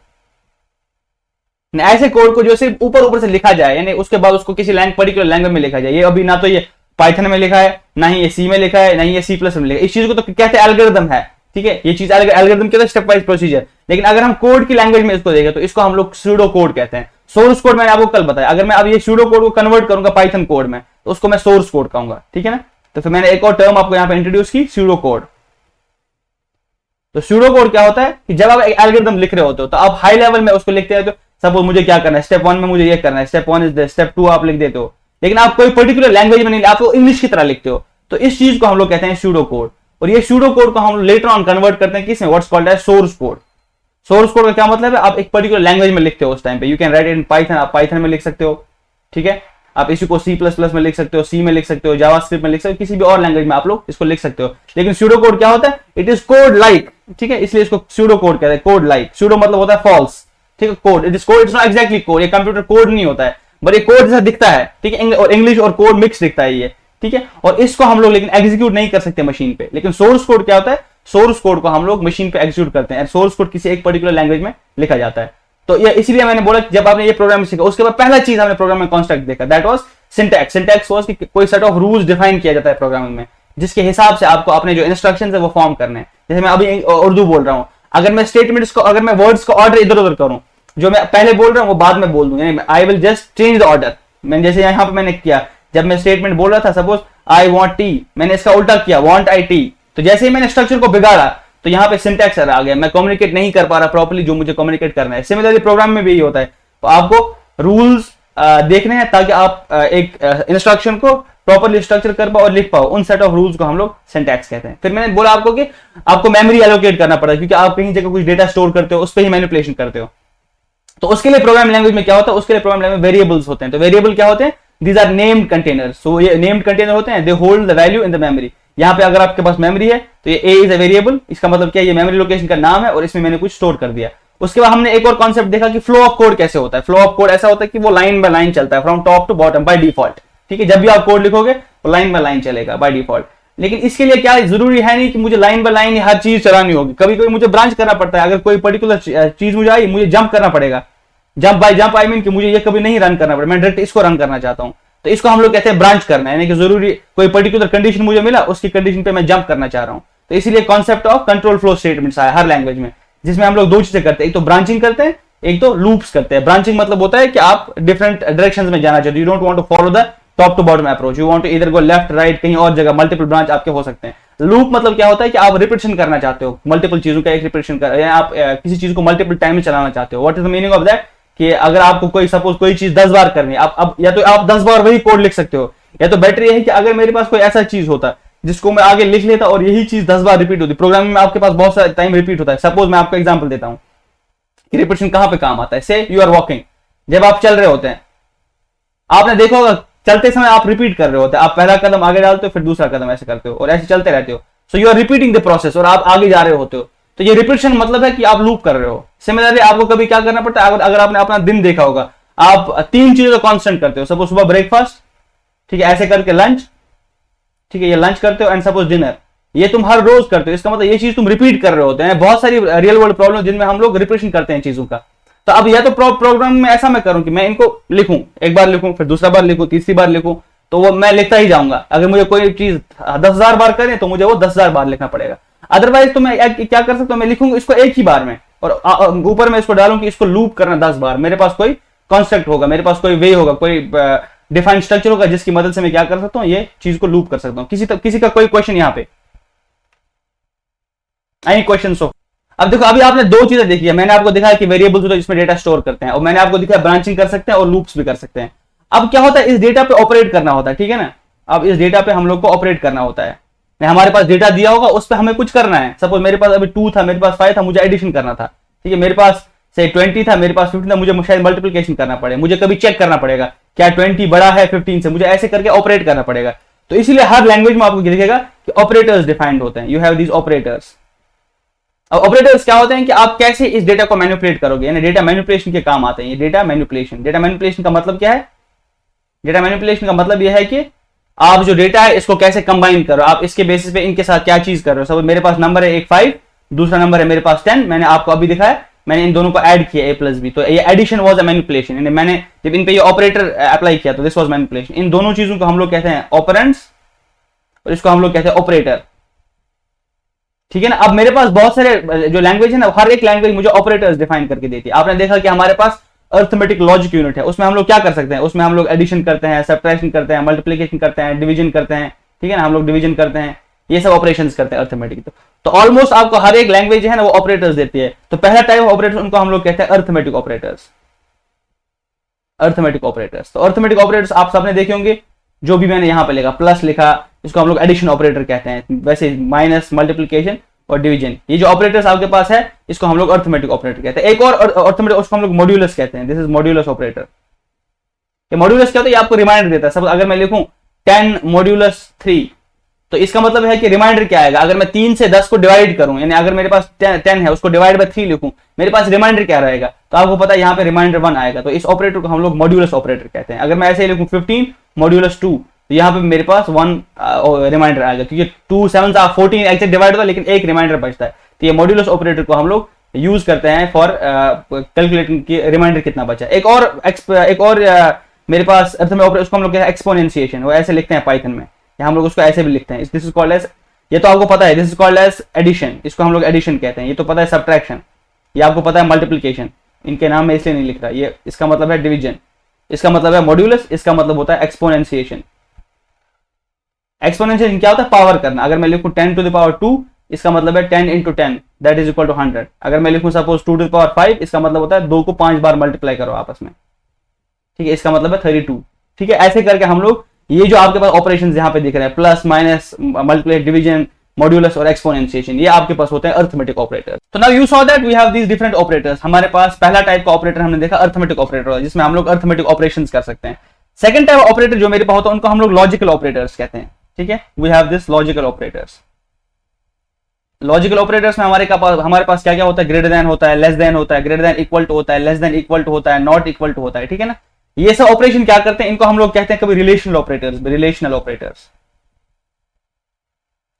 ऐसे कोड को जो सिर्फ ऊपर से लिखा जाए, यानी उसके बाद उसको किसी पर्टिकुलर लैंग्वेज में लिखा जाए। ये अभी ना तो ये पाइथन में लिखा है, ना ही ये सी में लिखा है, ना ही ये सी प्लस में लिखा है। इस चीज को तो कहते हैं एल्गोरिथम है, ठीक है। ये चीज एल्गोरिथम कहते हैं स्टेप वाइज प्रोसीजर। लेकिन अगर हम कोड की लैंग्वेज में इसको देखें तो इसको हम लोग स्यूडो कोड कहते हैं। सोर्स कोड मैंने आपको कल बताया, अगर मैं अब ये स्यूडो कोड को कन्वर्ट करूंगा पाइथन कोड में तो उसको मैं सोर्स कोड कहूंगा, ठीक है ना। तो फिर मैंने एक और टर्म आपको यहाँ पे इंट्रोड्यूस की, स्यूडो कोड। तो स्यूडो कोड क्या होता है कि जब आप एक एल्गोरिथम लिख रहे होते हो तो आप हाई लेवल में उसको लिखते हैं। तो सपोज मुझे क्या करना है, स्टेप 1 में मुझे ये करना है, स्टेप 1 इज दिस, स्टेप 2 आप लिख देते हो, लेकिन आप कोई पर्टिकुलर लैंग्वेज में नहीं, आप इंग्लिश की तरह लिखते हो। तो इस चीज को हम लोग कहते हैं स्यूडो कोड। और ये स्यूडो कोड को हम लेटर ऑन कन्वर्ट करते हैं किसमें, what's called as source code. Source code का क्या मतलब है, आप एक पर्टिकुलर लैंग्वेज में लिखते हो उस टाइम पे, you can write in Python, आप पाइथन में लिख सकते हो, ठीक है। आप इसी को C++ में लिख सकते हो, सी में लिख सकते हो, जावास्क्रिप्ट में लिख सकते हो, किसी भी और लैंग्वेज में आप लोग इसको लिख सकते हो। लेकिन सूडो कोड क्या होता है? इट इज कोड लाइक, ठीक है, इसलिए इसको सूडो कोड कहते हैं, कोड लाइक। सूडो मतलब होता है फॉल्स, ठीक है, code, it is code, it's not exactly code, ये कंप्यूटर कोड नहीं होता है, बट ये कोड जैसा दिखता है, ठीक है, और इंग्लिश और कोड मिक्स दिखता है ये, ठीक है। और इसको हम लोग लेकिन एग्जीक्यूट नहीं कर सकते मशीन पे। लेकिन सोर्स कोड क्या होता है? सोर्स कोड को हम लोग मशीन पे एग्जीक्यूट करते हैं, सोर्स कोड किसी एक पर्टिकुलर लैंग्वेज में लिखा जाता है। तो ये इसलिए मैंने बोला कि जब आपने ये प्रोग्राम सीखा उसके बाद पहला चीज हमने प्रोग्राम में कॉन्सेप्ट देखा, that was syntax. Syntax was कि कोई सेट ऑफ रूल्स डिफाइन किया जाता है प्रोग्रामिंग में, जिसके हिसाब से आपको अपने जो इंस्ट्रक्शंस है वो फॉर्म करने हैं। जैसे मैं अभी उर्दू बोल रहा हूं, अगर मैं स्टेटमेंट्स को, अगर मैं वर्ड्स का ऑर्डर इधर उधर करूं, जो मैं पहले बोल रहा हूं वो बाद में बोल दूं, यानी I will just change the order. मैंने जैसे यहां पे मैंने किया, जब मैं स्टेटमेंट बोल रहा था, सपोज आई वांट टी, मैंने इसका उल्टा किया, वांट आई टी। तो जैसे ही मैंने स्ट्रक्चर को बिगाड़ा तो यहाँ पे सिंटैक्स एरर आ गया, मैं कम्युनिकेट नहीं कर पा रहा प्रॉपर्ली जो मुझे कम्युनिकेट करना है। सिमिलरली प्रोग्राम में भी यही होता है, तो आपको रूल्स देखने हैं ताकि आप एक इंस्ट्रक्शन को प्रॉपर्ली स्ट्रक्चर कर पाओ और लिख पाओ। उन सेट ऑफ रूल्स को हम लोग सिंटैक्स कहते हैं। फिर मैंने बोला आपको कि आपको मेमोरी एलोकेट करना पड़ता है, क्योंकि आप कहीं जगह कुछ डेटा स्टोर करते हो, उस पर ही मैनिपुलेशन करते हो। तो उसके लिए प्रोग्राम लैंग्वेज में क्या होता है? उसके लिए प्रोग्राम लैंग्वेज में वेरिएबल्स होते हैं। तो वेरिएबल क्या होते हैं? These are named containers. So ये नेम्ड कंटेनर होते हैं, they hold the value in the memory. यहाँ पे अगर आपके पास मेमोरी है तो ये ए इज अ वेरिएबल, इसका मतलब क्या है? ये मेमोरी लोकेशन का नाम है और इसमें मैंने कुछ स्टोर कर दिया। उसके बाद हमने एक और कॉन्सेप्ट देखा कि फ्लो ऑफ कोड कैसे होता है। फ्लो ऑफ कोड ऐसा होता है कि वो लाइन बाय लाइन चलता है, from top to bottom by default, ठीक है। जब भी आप कोड लिखोगे तो लाइन बाय लाइन चलेगा बाय डिफॉल्ट। लेकिन इसके लिए क्या जरूरी है नहीं कि मुझे लाइन बाय लाइन हर चीज चलानी होगी, कभी कभी मुझे ब्रांच करना पड़ता है। अगर कोई पर्टिकुलर चीज मुझे आई, मुझे जंप करना पड़ेगा, jump by jump I mean कि मुझे ये कभी नहीं रन करना पड़ेगा, मैं डायरेक्ट इसको रन करना चाहता हूं, तो इसको हम लोग कहते हैं ब्रांच करना, यानी कि जरूरी कोई पर्टिकुलर कंडीशन मुझे मिला, उसकी कंडीशन पे मैं जंप करना चाह रहा हूं। तो इसीलिए concept of control flow statements आया हर लैंग्वेज में, जिसमें हम लोग दो चीजें करते हैं, एक तो ब्रांचिंग करते हैं, एक तो लूप्स करते हैं। ब्रांचिंग मतलब होता है कि आप डिफरेंट डायरेक्शंस में जाना चाहते हो, you don't want to follow the top to bottom approach, you want to इधर गो लेफ्ट राइट, कहीं और जगह मल्टीपल ब्रांच आपके हो सकते हैं। लूप मतलब क्या होता है कि आप रिपीटेशन करना चाहते हो, मल्टीपल चीजों का एक रिपीटेशन कर, या आप किसी चीज को मल्टीपल टाइम में चलाना चाहते हो। What is the meaning of that? कि अगर आपको कोई सपोज कोई चीज 10 बार करनी है, अब या तो आप 10 बार वही कोड लिख सकते हो, या तो बेटर ये है कि अगर मेरे पास कोई ऐसा चीज होता जिसको मैं आगे लिख लेता और यही चीज 10 बार रिपीट होती। प्रोग्रामिंग में आपके पास बहुत सारा टाइम रिपीट होता है। सपोज मैं आपको एग्जांपल देता हूं कि रिपीटेशन कहां पे काम आता है। से यू आर वॉकिंग, जब आप चल रहे होते हैं, आपने देखा होगा चलते समय आप रिपीट कर रहे होते हैं, आप पहला कदम आगे डालते हो, फिर दूसरा कदम ऐसे करते हो और ऐसे चलते रहते हो। So you are repeating the process और आप आगे जा रहे होते हो। तो ये रिपीटेशन मतलब है कि आप लूप कर रहे हो। सिमिलरली आपको कभी क्या करना पड़ता है, अगर आपने अपना दिन देखा होगा, आप 3 चीजों को कांस्टेंट करते हो। सपोज सुबह ब्रेकफास्ट, ठीक है, ऐसे करके लंच, ठीक है, ये लंच करते हो, एंड सपोज डिनर, ये तुम हर रोज करते हो। इसका मतलब ये चीज तुम रिपीट कर रहे होते हैं। बहुत सारी रियल वर्ल्ड प्रॉब्लम जिनमें हम लोग रिपीटेशन करते हैं चीजों का। तो अब या तो प्रोग्राम में ऐसा मैं करूं कि मैं इनको लिखूं, एक बार लिखूं, फिर दूसरा बार लिखूं, तीसरी बार लिखूं, तो वो मैं लिखता ही जाऊंगा। अगर मुझे कोई चीज 10,000 बार करें तो मुझे वो 10,000 बार लिखना पड़ेगा। अदरवाइज तो मैं क्या कर सकता हूं, मैं लिखूंगा इसको एक ही बार में और ऊपर में इसको डालूं कि इसको लूप करना 10 बार। मेरे पास कोई कॉन्सेप्ट होगा, मेरे पास कोई वे होगा, कोई डिफाइंड स्ट्रक्चर होगा जिसकी मदद से मैं क्या कर सकता हूं, ये चीज को लूप कर सकता हूं। किसी का कोई क्वेश्चन यहाँ पे? Any question? सो अब देखो, अभी आपने दो चीजें देखी है। मैंने आपको दिखाया कि वेरिएबल्स होते हैं जिसमें डेटा स्टोर करते हैं, और मैंने आपको दिखाया ब्रांचिंग कर सकते हैं और लूप्स भी कर सकते हैं। अब क्या होता है, इस डेटा पे ऑपरेट करना होता है, ठीक है ना। अब इस डेटा पे हम लोग को ऑपरेट करना होता है। हमारे पास डेटा दिया होगा, उस पर हमें कुछ करना है। सपोज मेरे पास अभी 2 था, मेरे पास 5 था, मुझे एडिशन करना था, ठीक है। मेरे पास से 20 था, मेरे पास 15 था, मुझे शायद मल्टीप्लिकेशन करना पड़े, मुझे कभी चेक करना पड़ेगा क्या 20 बड़ा है 15 से, मुझे ऐसे करके ऑपरेट करना पड़ेगा। तो इसीलिए हर लैंग्वेज में आपको दिखेगा कि ऑपरेटर्स डिफाइंड होते हैं। You have these operators. अब ऑपरेटर्स क्या होते हैं कि आप कैसे इस डेटा को मैनिपुलेट करोगे, यानी डेटा मैनिपुलेशन के काम आते हैं ये डेटा मैनिपुलेशन। डेटा मैनिपुलेशन का मतलब क्या है? डेटा मैनिपुलेशन का मतलब यह है कि आप जो डेटा है इसको कैसे कंबाइन करो, आप इसके बेसिस पे इनके साथ क्या चीज कर रहे हो। सब मेरे पास नंबर है एक 5, दूसरा नंबर है मेरे पास 10, मैंने आपको अभी दिखाया, मैंने इन दोनों को ऐड किया a+b, तो ये एडिशन वाज अ मैनिपुलेशन। यानी मैंने जब इन पे ये ऑपरेटर अप्लाई किया तो दिस वाज मैनिपुलेशन। इन दोनों चीजों को हम लोग कहते हैं ऑपरेंड्स और इसको हम लोग कहते हैं ऑपरेटर, ठीक है ना। अब मेरे पास बहुत सारे जो लैंग्वेज है ना, हर एक लैंग्वेज मुझे ऑपरेटर्स डिफाइन करके देती है। आपने देखा कि हमारे पास अर्थमेटिक लॉजिक यूनिट है, उसमें हम लोग क्या कर सकते हैं, उसमें हम लोग एडिशन करते हैं, सब्ट्रैक्शन करते हैं, मल्टीप्लिकेशन करते हैं, डिवीजन करते हैं, ठीक है ना, हम लोग डिवीजन करते हैं, ये सब ऑपरेशंस करते हैं अर्थमेटिक। तो ऑलमोस्ट आपको हर एक लैंग्वेज है ना वो ऑपरेटर्स देती है। तो पहला टाइप ऑफ ऑपरेटर्स उनको हम लोग कहते हैं अर्थमेटिक ऑपरेटर्स। अर्थमेटिक ऑपरेटर्स, तो अर्थमेटिक ऑपरेटर्स आप सबने देखे होंगे, जो भी मैंने यहां पे लिखा, प्लस लिखा, इसको हम लोग एडिशन ऑपरेटर कहते हैं। वैसे माइनस, मल्टीप्लिकेशन और डिवीजन, ये जो ऑपरेटर्स आपके पास है इसको हम लोग अर्थमेटिक ऑपरेटर कहते हैं। एक और अर्थमेटिक, उसको हम लोग मॉड्यूलस कहते हैं। This is modulus operator. ये मॉड्यूलस क्या होता है, ये आपको रिमाइंडर देता है। सब अगर मैं लिखूं 10 मॉड्यूलस 3, तो इसका मतलब है कि रिमाइंडर क्या आएगा, अगर मैं 3 से 10 को डिवाइड करूं, यानी अगर मेरे पास 10 है उसको डिवाइड बाय 3 लिखूं, मेरे पास रिमाइंडर क्या रहेगा, तो आपको पता है यहाँ पे रिमाइंडर 1 आएगा। तो इस ऑपरेटर को हम लोग मॉड्यूलस ऑपरेटर कहते हैं। अगर मैं ऐसे ही लिखूं 15 मॉड्यूलस 2, तो यहाँ पे मेरे पास 1 रिमाइंडर आएगा, क्योंकि 2 7 14 एक्चुअली डिवाइड होता है, लेकिन एक रिमाइंडर बचता है। तो ये मॉड्यूलस ऑपरेटर को हम लोग यूज करते हैं फॉर कैलकुलेटिंग की रिमाइंडर कितना बचा। एक और मेरे पास अर्थ में ऑपरेटर, उसको हम लोग कहते हैं एक्सपोनेंशिएशन, वो ऐसे लिखते हैं पाइथन में, या हम लोग उसको ऐसे भी लिखते हैं, दिस इज कॉल्ड एज, ये तो आपको पता है, this is called as addition, इसको हम लोग एडिशन कहते हैं। ये तो पता है सब्ट्रैक्शन, ये आपको पता है मल्टीप्लिकेशन, इनके नाम में इसलिए नहीं लिख रहा, ये इसका मतलब है डिवीजन, इसका मतलब है मॉड्यूलस, इसका मतलब होता है एक्सपोनेंशिएशन। एक्सपोनेंशिएशन क्या होता है, पावर करना। अगर मैं लिखूं 10 to the power 2, इसका मतलब है 10 into 10 that is equal to 100। अगर मैं लिखूं सपोज 2 to the power 5, इसका मतलब होता है 2 को 5 बार मल्टीप्लाई करो आपस में, ठीक है, इसका मतलब है 32। ठीक है, ऐसे करके हम लोग ये जो आपके पास ऑपरेशंस यहाँ पे दिख रहे हैं, plus minus multiply division modulus और एक्सपोनेंशिएशन, ये आपके पास होते हैं अर्थमेटिक ऑपरेटर्स। तो now you saw that we have these different operators. हमारे पास पहला टाइप का ऑपरेटर हमने देखा अर्थमेटिक ऑपरेटर, जिसमें हम लोग अर्थमेटिक ऑपरेशंस कर सकते हैं। सेकंड टाइप ऑपरेटर जो मेरे पास होता है उनको हम लोग लॉजिकल ऑपरेटर्स कहते हैं। ठीक है, we have this logical operators. Logical operators में हमारे पास क्या क्या होता है, ग्रेटर देन होता है, लेस देन होता है, ग्रेटर देन इक्वल टू होता है, लेस देन इक्वल टू होता है, नॉट इक्वल टू होता है। ठीक है ना, ये सब ऑपरेशन क्या करते हैं, इनको हम लोग कहते हैं कभी रिलेशनल ऑपरेटर्स, रिलेशनल ऑपरेटर्स।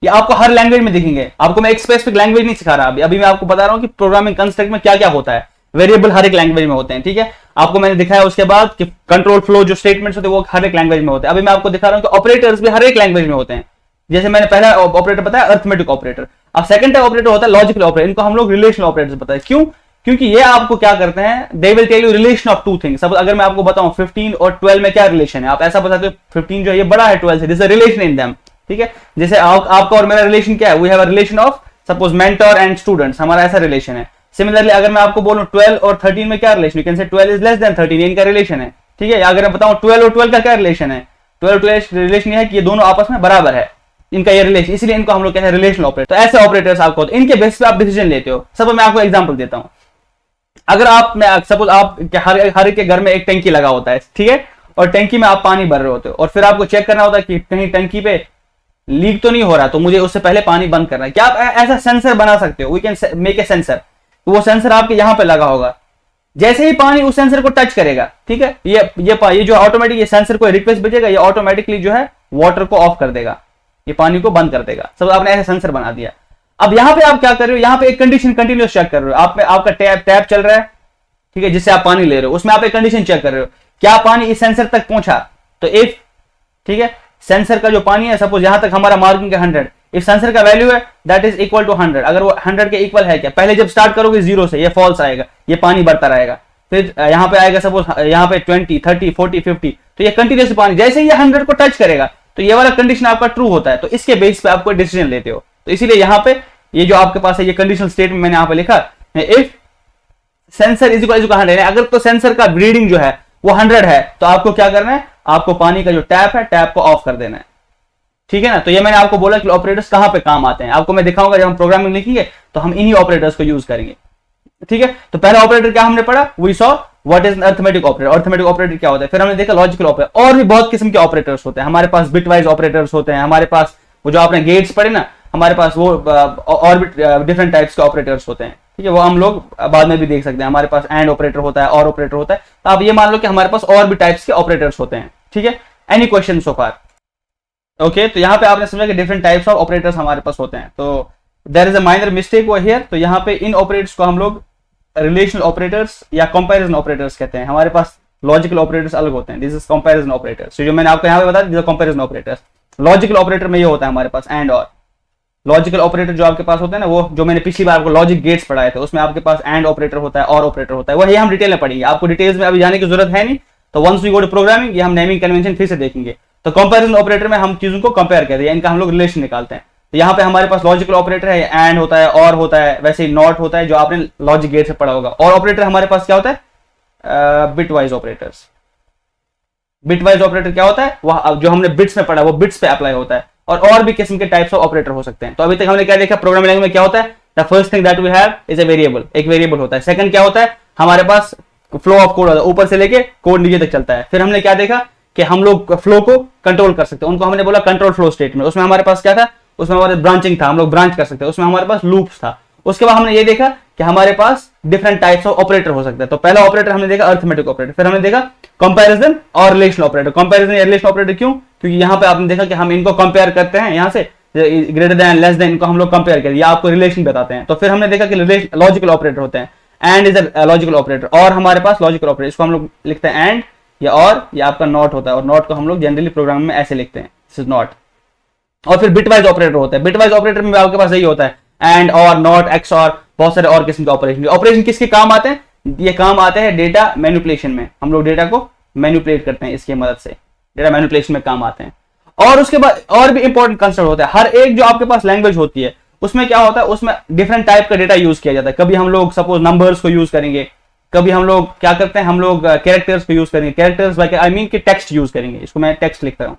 ये आपको हर लैंग्वेज में दिखेंगे, आपको मैं एक स्पेसिफिक लैंग्वेज नहीं सिखा रहा, अभी मैं आपको बता रहा हूं कि प्रोग्रामिंग कंस्ट्रक्ट में क्या क्या होता है। वेरिएबल हर एक लैंग्वेज में होते हैं। ठीक है, आपको मैंने दिखाया उसके बाद कि कंट्रोल फ्लो जो स्टेटमेंट्स होते हैं वो हर एक लैंग्वेज में होते हैं। अभी मैं आपको दिखा रहा हूं कि ऑपरेटर्स भी हर एक लैंग्वेज में होते हैं। जैसे मैंने पहला ऑपरेटर बताया अर्थमेटिक ऑपरेटर, अब सेकंड टाइप ऑपरेटर होता है लॉजिकल ऑपरेटर, इनको हम लोग रिलेशनल ऑपरेटर्स बताए। क्यों? क्योंकि ये आपको क्या करते हैं, they will tell you relation of two things. अगर मैं आपको बताऊं 15 और 12 में क्या रिलेशन है, आप ऐसा बताते हो 15 जो है ये बड़ा है 12 से, this is a relation in them. ठीक है, जैसे आपका और मेरा रिलेशन क्या है, we have a relation of suppose mentor and students, हमारा ऐसा रिलेशन है। सिमिलरली अगर मैं आपको बोलूं 12 और 13 में क्या relation, you can say 12 is less than 13, ये इनका रिलेशन है। ठीक है, अगर मैं बताऊं 12 और 12 का क्या रिलेशन है, 12 रिलेशन है कि ये दोनों आपस में बराबर है, इनका ये रिलेशन, इसलिए इनको हम लोग कहते हैं रिलेशनल ऑपरेटर। तो ऐसे ऑपरेटर्स आपको होते हैं, इनके बेसिस पे आप डिसीजन लेते हो। सब मैं आपको एग्जांपल देता हूं। अगर आप सपोज आप हर एक के घर में एक टंकी लगा होता है, ठीक है, और टंकी में आप पानी भर रहे होते हो और फिर आपको चेक करना होता है कि कहीं टंकी पे लीक तो नहीं हो रहा, तो मुझे उससे पहले पानी बंद करना है। क्या आप ऐसा सेंसर बना सकते हो, we can make a sensor, वो सेंसर आपके यहां पे लगा होगा, जैसे ही पानी उस सेंसर को टच करेगा, ठीक है, ये जो ऑटोमेटिक ये सेंसर को रिक्वेस्ट भेजेगा, ये ऑटोमेटिकली जो है वाटर को ऑफ कर देगा, ये पानी को बंद कर देगा। सब आपने ऐसा सेंसर बना दिया। अब यहां पे आप क्या कर रहे हो, यहां पे एक कंडीशन कंटिन्यूस चेक कर रहे हो, आपका टैप चल रहा है, ठीक है, जिससे आप पानी ले रहे हो, उसमें आप एक कंडीशन चेक कर रहे हो, क्या पानी इस सेंसर तक पहुंचा। तो इफ, ठीक है, सेंसर का जो पानी है, सपोज यहां तक हमारा मार्किंग है 100, इफ सेंसर का वैल्यू है दैट इज इक्वल टू 100, अगर वो 100 के इक्वल है क्या, पहले जब स्टार्ट करोगे 0 से, ये फॉल्स आएगा, ये पानी बढ़ता रहेगा, फिर यहां पे आएगा सपोज यहां पे 20 30 40 50, तो ये कंटिन्यूस पानी, जैसे ही ये 100 को टच करेगा तो ये वाला कंडीशन आपका ट्रू होता है। तो इसके बेस पे आपको डिसीजन लेते हो। तो इसीलिए यहाँ पे ये जो आपके पास है ये कंडीशनल स्टेटमेंट मैंने यहाँ पे लिखा, if sensor is equal to 100, अगर तो सेंसर का रीडिंग जो है वो 100 है, तो आपको क्या करना है, आपको पानी का जो टैप है, टैप को ऑफ कर देना है। ठीक है ना, तो ये मैंने आपको बोला कि ऑपरेटर्स कहां पे काम आते हैं, आपको मैं दिखाऊंगा जब हम प्रोग्रामिंग लिखेंगे तो हम इन्हीं ऑपरेटर्स को यूज करेंगे। ठीक है, तो पहला ऑपरेटर क्या हमने पढ़ा, we saw what is arithmetic operator, arithmetic operator क्या होता है, फिर हमने देखा लॉजिकल ऑपरेटर, और भी बहुत किस्म के ऑपरेटर्स होते हैं हमारे पास, बिटवाइज ऑपरेटर्स होते हैं हमारे पास, वो जो आपने गेट्स पढ़े ना, हमारे पास वो और भी डिफरेंट टाइप्स के ऑपरेटर्स होते हैं। ठीक है, वो हम लोग बाद में भी देख सकते हैं, हमारे पास एंड ऑपरेटर होता है, और ऑपरेटर होता है, तो आप ये मान लो कि हमारे पास और भी टाइप्स के ऑपरेटर्स होते हैं। ठीक है, एनी क्वेश्चन सो फार? ओके, तो यहाँ पे आपने समझा कि डिफरेंट टाइप्स ऑफ ऑपरेटर्स हमारे पास होते हैं। तो there is a minor mistake over here, तो यहाँ पे इन ऑपरेटर्स को हम लोग रिलेशनल ऑपरेटर्स या कंपैरिजन ऑपरेटर्स कहते हैं। हमारे पास लॉजिकल ऑपरेटर्स अलग होते हैं, दिस इज कंपैरिजन ऑपरेटर्स। जो मैंने आपको यहाँ पे बताया, this is comparison operators. Logical operator में ये होता है हमारे पास एंड और। लॉजिकल ऑपरेटर जो आपके पास होता है ना, वो जो मैंने पिछली बार आपको लॉजिक गेट्स पढ़ाए थे, उसमें आपके पास एंड ऑपरेटर होता है और ऑपरेटर होता है, वही हम डिटेल में पढ़ेंगे। आपको डिटेल्स में अभी जाने की जरूरत है नहीं, तो once we go to programming, ये हम नेमिंग कन्वेंशन फिर से देखेंगे। तो कंपैरिजन ऑपरेटर में हम चीजों को कंपेयर करते हैं, इनका हम लोग रिलेशन निकालते हैं। तो यहाँ पे हमारे पास लॉजिकल ऑपरेटर है, एंड होता है, और होता है, वैसे ही नॉट होता है जो आपने लॉजिक गेट से पढ़ा होगा। और ऑपरेटर हमारे पास क्या होता है, बिटवाइज ऑपरेटर्स। बिटवाइज ऑपरेटर क्या होता है, वह जो हमने बिट्स में पढ़ा वो बिट्स पे अप्लाई होता है। और भी किस्म के टाइप्स ऑफ ऑपरेटर हो सकते हैं। तो अभी तक हमने क्या देखा, प्रोग्रामिंग लैंग्वेज में क्या होता है, the first thing that we have is a variable, एक वेरिएबल होता है। सेकंड क्या होता है, हमारे पास फ्लो ऑफ कोड होता है, ऊपर से लेके कोड नीचे तक चलता है। फिर हमने क्या देखा कि हम लोग फ्लो को कंट्रोल कर सकते हैं, उनको हमने बोला कंट्रोल फ्लो स्टेटमेंट। उसमें हमारे पास क्या था, उसमें हमारे ब्रांचिंग था, हम लोग ब्रांच कर सकते हैं। उसमें हमारे पास लूप्स था। उसके बाद हमने ये देखा कि हमारे पास डिफरेंट टाइप्स ऑफ ऑपरेटर हो सकते हैं। तो पहला ऑपरेटर हमने देखा अर्थमेटिक ऑपरेटर, फिर हमने देखा कंपैरिजन और रिलेशन ऑपरेटर। कंपैरिजन या रिलेशन ऑपरेटर क्यों, क्योंकि यहाँ पे आपने देखा कि हम इनको कंपेयर करते हैं, यहाँ से ग्रेटर देन लेस देन इनको हम लोग कंपेयर करें या आपको रिलेशन बताते हैं। तो फिर हमने देखा कि लॉजिकल ऑपरेटर होते हैं, and is a logical operator, और हमारे पास लॉजिकल ऑपरेटर, इसको हम लोग लिखते हैं एंड या और, या आपका नॉट होता है, और नॉट को हम लोग जनरली प्रोग्राम में ऐसे लिखते हैं, दिस इज नॉट। और फिर बिटवाइज ऑपरेटर होता है, बिटवाइज ऑपरेटर में आपके पास यही होता है एंड और नॉट एक्स और बहुत सारे और किस्म के ऑपरेशन। ऑपरेशन किसके काम आते हैं, ये काम आते हैं डेटा मैनिपुलेशन में, हम लोग डेटा को मैनिपुलेट करते हैं, इसकी मदद से डेटा मैनिपुलेशन में काम आते हैं। और उसके बाद और भी इंपॉर्टेंट कंसेप्ट होता है, हर एक जो आपके पास लैंग्वेज होती है उसमें क्या होता है, उसमें डिफरेंट टाइप का डेटा यूज किया जाता है। कभी हम लोग सपोज नंबर्स को यूज करेंगे, कभी हम लोग क्या करते हैं, हम लोग कैरेक्टर्स को यूज करेंगे, कैरेक्टर्स आई मीन कि टेक्स्ट यूज करेंगे, इसको मैं टेक्स्ट लिखता हूँ,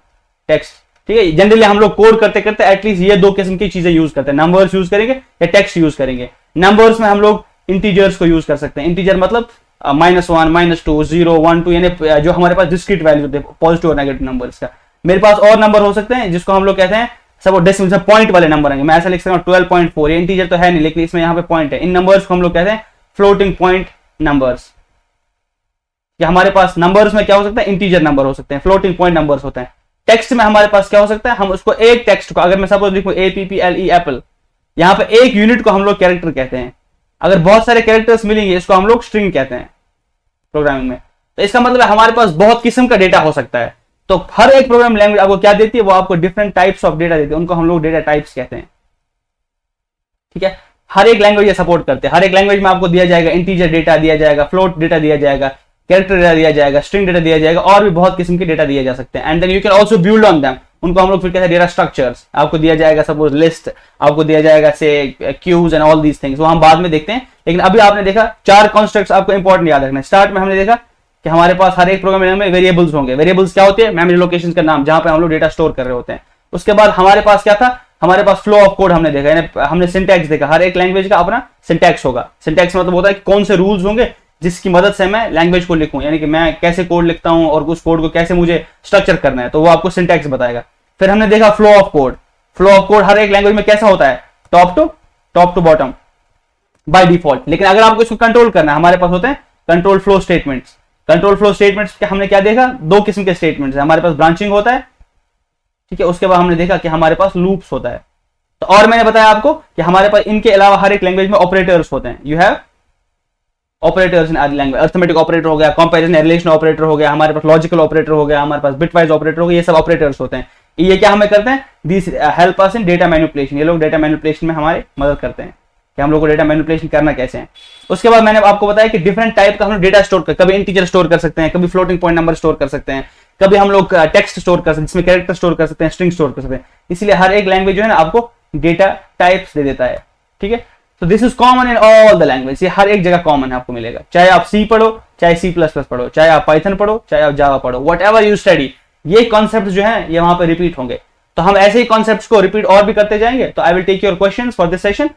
टेक्स्ट, ठीक है। जनरली हम लोग कोड करते करते एटलीस्ट ये दो किस्म की चीजें यूज करते हैं, नंबर्स यूज करेंगे या टेक्स्ट यूज करेंगे। नंबर्स में हम लोग इंटीजर्स को यूज कर सकते हैं, इंटीजर मतलब -1 -2 0 1 2, यानी जो हमारे पास डिस्क्रीट वैल्यू होते हैं पॉजिटिव और नेगेटिव नंबर्स का। मेरे पास और नंबर हो सकते हैं जिसको हम लोग कहते हैं सब डेसिमल से पॉइंट वाले नंबर आएंगे, मैं ऐसा लिख सकता हूँ 12.4, ये इंटीजर तो है नहीं लेकिन इसमें यहाँ पे पॉइंट है। इन नंबर्स को हम लोग कहते हैं फ्लोटिंग पॉइंट नंबर्स। या हमारे पास नंबर्स में क्या हो सकता है, इंटीजर नंबर हो सकते हैं, फ्लोटिंग पॉइंट नंबर्स होते हैं। टेक्स्ट में हमारे पास क्या हो सकता है, हम उसको एक टेक्स्ट को अगर मैं सपोज लिखूं APPLE एप्पल, यहाँ पे एक यूनिट को हम लोग कैरेक्टर कहते हैं। अगर बहुत सारे कैरेक्टर्स मिलेंगे इसको हम लोग स्ट्रिंग कहते हैं प्रोग्रामिंग में। तो इसका मतलब है हमारे पास बहुत किस्म का डेटा हो सकता है। तो हर एक प्रोग्राम लैंग्वेज आपको क्या देती है, वो आपको डिफरेंट टाइप्स ऑफ डेटा देती है, उनको हम लोग डेटा टाइप्स कहते हैं, ठीक है। हर एक लैंग्वेज ये सपोर्ट करते हैं, हर एक लैंग्वेज में आपको दिया जाएगा इंटीजर डेटा दिया जाएगा, फ्लोट डेटा दिया जाएगा, कैरेक्टर डेटा दिया जाएगा, स्ट्रिंग डेटा दिया जाएगा, और भी बहुत किस्म के डेटा दिए जा सकते हैं। And then you can also build on them, उनको हम लोग फिर कहते हैं डेटा स्ट्रक्चर्स। आपको दिया जाएगा सपोज लिस्ट, आपको दिया जाएगा से queues and all these things, वो हम बाद में देखते हैं। लेकिन अभी आपने देखा 4 कॉन्स्ट्रक्ट्स आपको इंपॉर्टेंट याद रखना है। स्टार्ट में हमने देखा कि हमारे पास हर एक प्रोग्राम में वेरिएबल्स होंगे। वेरिएबल्स क्या होते हैं, मेमोरी लोकेशन का नाम, जहां पे हम लोग डेटा स्टोर कर रहे होते हैं। उसके बाद हमारे पास क्या था, हमारे पास फ्लो ऑफ कोड हमने देखा, यानी हमने सिंटैक्स देखा। हर एक लैंग्वेज का अपना सिंटैक्स होगा। सिंटैक्स मतलब होता है कि कौन से रूल्स होंगे जिसकी मदद से मैं लैंग्वेज को लिखूं, यानी कि मैं कैसे कोड लिखता हूं और उस कोड को कैसे मुझे स्ट्रक्चर करना है, तो वो आपको सिंटैक्स बताएगा। फिर हमने देखा flow of code. Flow of code हर एक लैंग्वेज में कैसा होता है, top to bottom by default. लेकिन अगर आपको इसको कंट्रोल करना है, हमारे पास होते हैं control flow statements. Control flow statements हमने क्या देखा, 2 किस्म के स्टेटमेंट्स है। हमारे पास ब्रांचिंग होता है, ठीक है। उसके बाद हमने देखा कि हमारे पास लूप्स होता है। तो और मैंने बताया आपको कि हमारे पास इनके अलावा हर एक लैंग्वेज में ऑपरेटर्स होते हैं। You have operators in language, arithmetic operator हो गया, कंपैरिजन रिलेशन ऑपरेटर हो गया, हमारे पास लॉजिकल ऑपरेटर हो गया, हमारे पास बिटवाइज ऑपरेटर हो गया, ये सब ऑपरेटर्स होते हैं। ये क्या हमें करते हैं, this help us in data manipulation. ये लोग डेटा मैनिपुलेशन में हमारी मदद करते हैं कि हम लोग को डेटा मैनिपुलेशन करना कैसे है। उसके बाद मैंने आपको बताया कि डिफरेंट टाइप का हम लोग डेटा स्टोर कर, कभी इंटीजर स्टोर कर सकते हैं, कभी फ्लोटिंग पॉइंट नंबर स्टोर कर सकते हैं, कभी हम लोग टेक्स्ट स्टोर कर सकते हैं, जिसमें कैरेक्टर स्टोर कर सकते हैं, स्ट्रिंग स्टोर कर सकते हैं। इसलिए हर एक लैंग्वेज जो है ना आपको डेटा टाइप्स दे देता है, ठीक है। तो this is common in all the language, ये हर एक जगह कॉमन है, आपको मिलेगा। चाहे आप सी पढ़ो, चाहे C++ पढ़ो, चाहे आप पाइथन पढ़ो, चाहे आप जावा पढ़ो, वट एवर यू स्टडी, ये कॉन्सेप्ट जो है ये वहां पे रिपीट होंगे। तो हम ऐसे ही कॉन्सेप्ट्स को रिपीट और भी करते जाएंगे। तो I will take your questions for this session.